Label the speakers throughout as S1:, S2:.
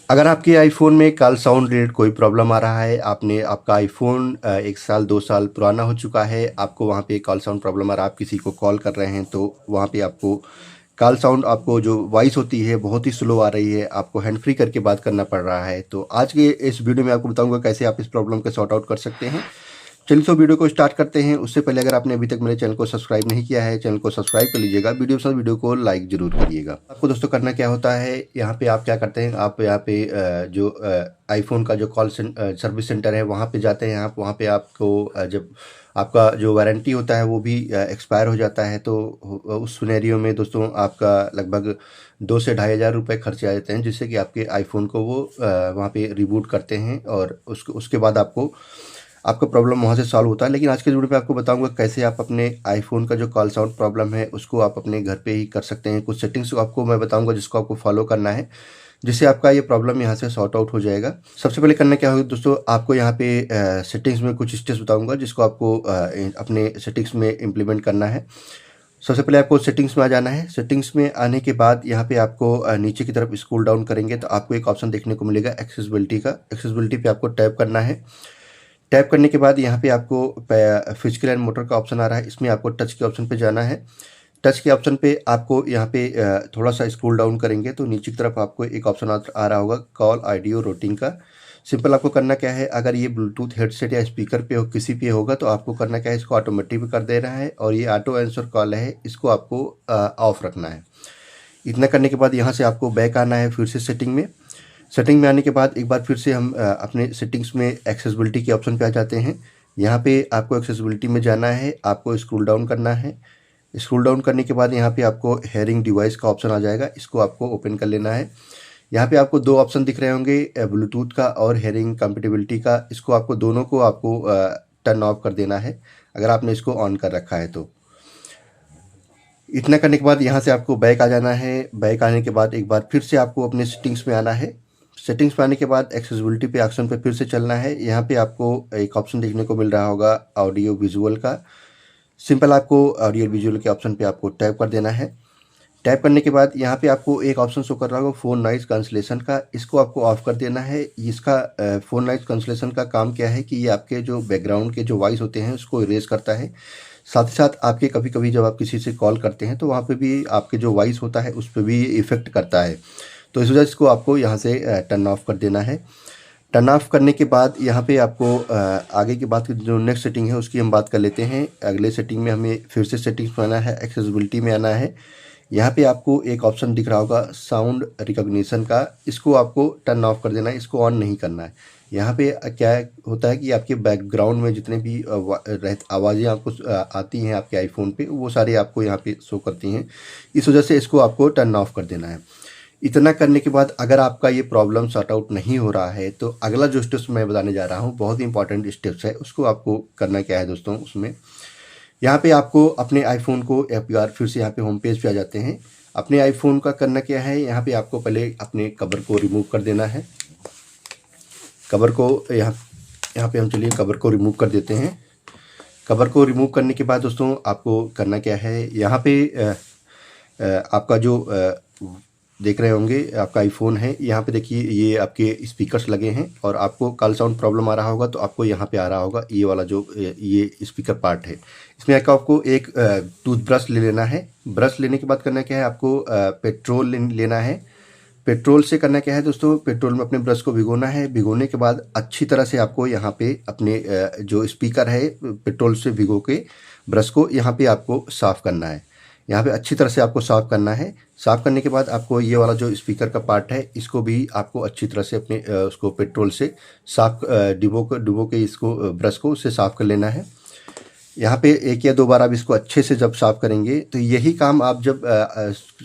S1: अगर आपके आईफ़ोन में कॉल साउंड रिलेटेड कोई प्रॉब्लम आ रहा है, आपका आईफ़ोन 1 साल 2 साल पुराना हो चुका है, आपको वहाँ पे कॉल साउंड प्रॉब्लम आ रहा है, आप किसी को कॉल कर रहे हैं तो वहाँ पे आपको कॉल साउंड आपको जो वॉइस होती है बहुत ही स्लो आ रही है, आपको हैंड फ्री करके बात करना पड़ रहा है। तो आज के इस वीडियो में आपको बताऊँगा कैसे आप इस प्रॉब्लम को सॉर्ट आउट कर सकते हैं। चलिए तो वीडियो को स्टार्ट करते हैं। उससे पहले अगर आपने अभी तक मेरे चैनल को सब्सक्राइब नहीं किया है, चैनल को सब्सक्राइब कर लीजिएगा। वीडियो को लाइक ज़रूर करिएगा। आपको दोस्तों करना क्या होता है, यहाँ पे आप क्या करते हैं, आप यहाँ पे जो आईफ़ोन का जो सर्विस सेंटर है वहाँ पे जाते हैं आप। वहाँ पे आपको जब आपका जो वारंटी होता है वो भी एक्सपायर हो जाता है तो उस सिनेरियो में दोस्तों आपका लगभग 2 से ढाई हज़ार रुपये खर्चे आ जाते हैं, जिससे कि आपके आईफ़ोन को वो वहाँ पे रिबूट करते हैं और उसके बाद आपका प्रॉब्लम वहाँ से सॉल्व होता है। लेकिन आज के वीडियो में आपको बताऊंगा कैसे आप अपने आईफ़ोन का जो कॉल साउंड प्रॉब्लम है उसको आप अपने घर पे ही कर सकते हैं। कुछ सेटिंग्स आपको मैं बताऊंगा जिसको आपको फॉलो करना है, जिससे आपका ये प्रॉब्लम यहाँ से सॉर्ट आउट हो जाएगा। सबसे पहले करना क्या होगा दोस्तों, आपको यहाँ पे सेटिंग्स में कुछ स्टेप्स बताऊंगा जिसको आपको अपने सेटिंग्स में इम्प्लीमेंट करना है। सबसे पहले आपको सेटिंग्स में आ जाना है। सेटिंग्स में आने के बाद यहाँ पे आपको नीचे की तरफ स्क्रॉल डाउन करेंगे तो आपको एक ऑप्शन देखने को मिलेगा एक्सेसिबिलिटी का। एक्सेसिबिलिटी पे आपको टैप करना है। टैप करने के बाद यहाँ पे आपको फिजिकल एंड मोटर का ऑप्शन आ रहा है, इसमें आपको टच के ऑप्शन पे जाना है। टच के ऑप्शन पे आपको यहाँ पे थोड़ा सा स्क्रॉल डाउन करेंगे तो नीचे की तरफ आपको एक ऑप्शन आ रहा होगा कॉल ऑडियो रूटिंग का। सिंपल आपको करना क्या है, अगर ये ब्लूटूथ हेडसेट या स्पीकर पे हो किसी पे होगा तो आपको करना क्या है, इसको ऑटोमेटिक कर दे रहा है और ये ऑटो आंसर कॉल है इसको आपको ऑफ रखना है। इतना करने के बाद यहाँ से आपको बैक आना है फिर से सेटिंग में। सेटिंग में आने के बाद एक बार फिर से हम अपने सेटिंग्स में एक्सेसिबिलिटी के ऑप्शन पे आ जाते हैं। यहाँ पे आपको एक्सेसिबिलिटी में जाना है, आपको स्क्रॉल डाउन करना है। स्क्रॉल डाउन करने के बाद यहाँ पे आपको हेयरिंग डिवाइस का ऑप्शन आ जाएगा, इसको आपको ओपन कर लेना है। यहाँ पे आपको दो ऑप्शन दिख रहे होंगे, ब्लूटूथ का और हेयरिंग कंपेटिबिलिटी का। इसको आपको दोनों को आपको टर्न ऑफ कर देना है अगर आपने इसको ऑन कर रखा है तो। इतना करने के बाद यहाँ से आपको बैक आ जाना है। बैक आने के बाद एक बार फिर से आपको अपने सेटिंग्स में आना है। सेटिंग्स में आने के बाद एक्सेसिबिलिटी पे ऑप्शन पे फिर से चलना है। यहाँ पे आपको एक ऑप्शन देखने को मिल रहा होगा ऑडियो विजुअल का। सिंपल आपको ऑडियो विजुअल के ऑप्शन पे आपको टैप कर देना है। टैप करने के बाद यहाँ पे आपको एक ऑप्शन शो कर रहा होगा फ़ोन नॉइज़ कैंसलेशन का, इसको आपको ऑफ कर देना है। इसका फ़ोन नॉइज़ कैंसलेशन का काम क्या है कि ये आपके जो बैकग्राउंड के जो वॉइस होते हैं उसको इरेज करता है। साथ ही साथ आपके कभी-कभी जब आप किसी से कॉल करते हैं तो वहाँ पे भी आपके जो वॉइस होता है उस पे भी इफ़ेक्ट करता है। तो इस वजह से इसको आपको यहाँ से टर्न ऑफ कर देना है। टर्न ऑफ करने के बाद यहाँ पे आपको आगे की बात जो नेक्स्ट सेटिंग है उसकी हम बात कर लेते हैं। अगले सेटिंग में हमें फिर से सेटिंग्स में आना है, एक्सेसिबिलिटी में आना है। यहाँ पे आपको एक ऑप्शन दिख रहा होगा साउंड रिकॉग्निशन का, इसको आपको टर्न ऑफ कर देना है, इसको ऑन नहीं करना है। यहाँ पे क्या होता है कि आपके बैकग्राउंड में जितने भी आवाज़ें आपको आती हैं आपके आईफोन पे वो सारी आपको यहाँ पे शो करती हैं। इस वजह से इसको आपको टर्न ऑफ कर देना है। इतना करने के बाद अगर आपका ये प्रॉब्लम सॉर्ट आउट नहीं हो रहा है तो अगला जो स्टेप्स मैं बताने जा रहा हूँ बहुत ही इंपॉर्टेंट स्टेप्स है, उसको आपको करना क्या है दोस्तों। उसमें यहाँ पे आपको अपने आईफोन को एक बार फिर से यहाँ पे होम पेज पे आ जाते हैं। अपने आईफोन का करना क्या है, यहाँ पे आपको पहले अपने कवर को रिमूव कर देना है। कवर को यहाँ पे हम चलिए कवर को रिमूव कर देते हैं। कवर को रिमूव करने के बाद दोस्तों आपको करना क्या है, यहाँ पे आपका जो देख रहे होंगे आपका आईफोन है, यहाँ पे देखिए ये आपके स्पीकर्स लगे हैं और आपको कॉल साउंड प्रॉब्लम आ रहा होगा तो आपको यहाँ पे आ रहा होगा ये वाला जो ये स्पीकर पार्ट है। इसमें आपको एक टूथब्रश ले लेना है। ब्रश लेने के बाद करना क्या है, आपको पेट्रोल लेना है। पेट्रोल से करना क्या है दोस्तों, पेट्रोल में अपने ब्रश को भिगोना है। भिगोने के बाद अच्छी तरह से आपको यहाँ पे अपने जो स्पीकर है पेट्रोल से भिगो के ब्रश को यहाँ पे आपको साफ़ करना है। यहाँ पे अच्छी तरह से आपको साफ़ करना है। साफ़ करने के बाद आपको ये वाला जो स्पीकर का पार्ट है इसको भी आपको अच्छी तरह से अपने उसको पेट्रोल से साफ डुबो के इसको ब्रश को उससे साफ़ कर लेना है। यहाँ पे एक या दो बार आप इसको अच्छे से जब साफ़ करेंगे तो यही काम आप जब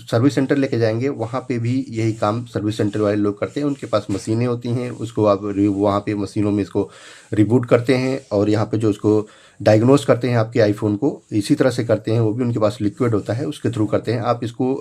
S1: सर्विस सेंटर लेके जाएंगे वहाँ पे भी यही काम सर्विस सेंटर वाले लोग करते हैं। उनके पास मशीनें होती हैं, उसको आप वहाँ पे मशीनों में इसको रिबूट करते हैं और यहाँ पे जो उसको डायग्नोस करते हैं आपके आईफोन को, इसी तरह से करते हैं। वो भी उनके पास लिक्विड होता है, उसके थ्रू करते हैं। आप इसको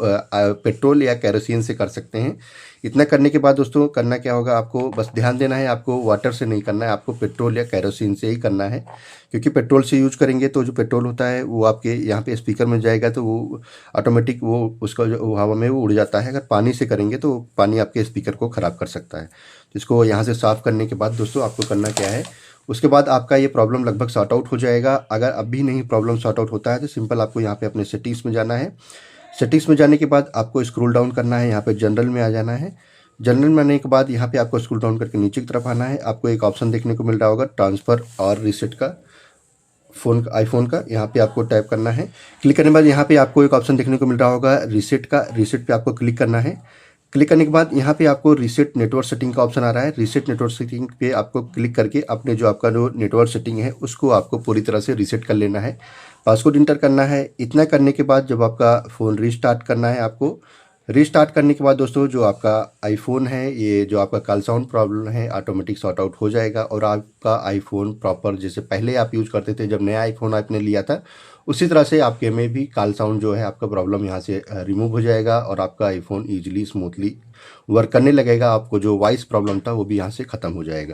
S1: पेट्रोल या केरोसिन से कर सकते हैं। इतना करने के बाद दोस्तों करना क्या होगा, आपको बस ध्यान देना है, आपको वाटर से नहीं करना है, आपको पेट्रोल या केरोसिन से ही करना है। क्योंकि पेट्रोल से यूज करेंगे तो जो पेट्रोल होता है वो आपके यहाँ पे स्पीकर में जाएगा, तो वो ऑटोमेटिक वो उसका जो हवा में वो उड़ जाता है। अगर पानी से करेंगे तो पानी आपके स्पीकर को ख़राब कर सकता है। तो इसको यहाँ से साफ़ करने के बाद दोस्तों आपको करना क्या है, उसके बाद आपका ये प्रॉब्लम लगभग सॉर्ट आउट हो जाएगा। अगर अब भी नहीं प्रॉब्लम सॉर्ट आउट होता है तो सिंपल आपको यहाँ पे अपने सेटिंग्स में जाना है। सेटिंग्स में जाने के बाद आपको स्क्रॉल डाउन करना है, यहाँ पे जनरल में आ जाना है। जनरल में आने के बाद यहाँ पे आपको स्क्रॉल डाउन करके नीचे की तरफ आना है। आपको एक ऑप्शन देखने को मिल रहा होगा ट्रांसफ़र और रीसेट का, फ़ोन आईफोन का, यहाँ पे आपको टैप करना है। क्लिक करने के बाद यहाँ पे आपको एक ऑप्शन देखने को मिल रहा होगा रीसेट का, रीसेट पे आपको क्लिक करना है। क्लिक करने के बाद यहाँ पे आपको रीसेट नेटवर्क सेटिंग का ऑप्शन आ रहा है। रीसेट नेटवर्क सेटिंग पे आपको क्लिक करके अपने जो आपका जो नेटवर्क सेटिंग है उसको आपको पूरी तरह से रीसेट कर लेना है। पासवर्ड इंटर करना है। इतना करने के बाद जब आपका फ़ोन रीस्टार्ट करना है आपको, रीस्टार्ट करने के बाद दोस्तों जो आपका आईफोन है, ये जो आपका कॉल साउंड प्रॉब्लम है ऑटोमेटिक सॉर्ट आउट हो जाएगा और आपका आईफोन प्रॉपर जैसे पहले आप यूज़ करते थे जब नया आईफोन आपने लिया था, उसी तरह से आपके में भी कॉल साउंड जो है आपका प्रॉब्लम यहाँ से रिमूव हो जाएगा और आपका आईफोन ईजिली स्मूथली वर्क करने लगेगा। आपको जो वॉइस प्रॉब्लम था वो भी यहाँ से ख़त्म हो जाएगा।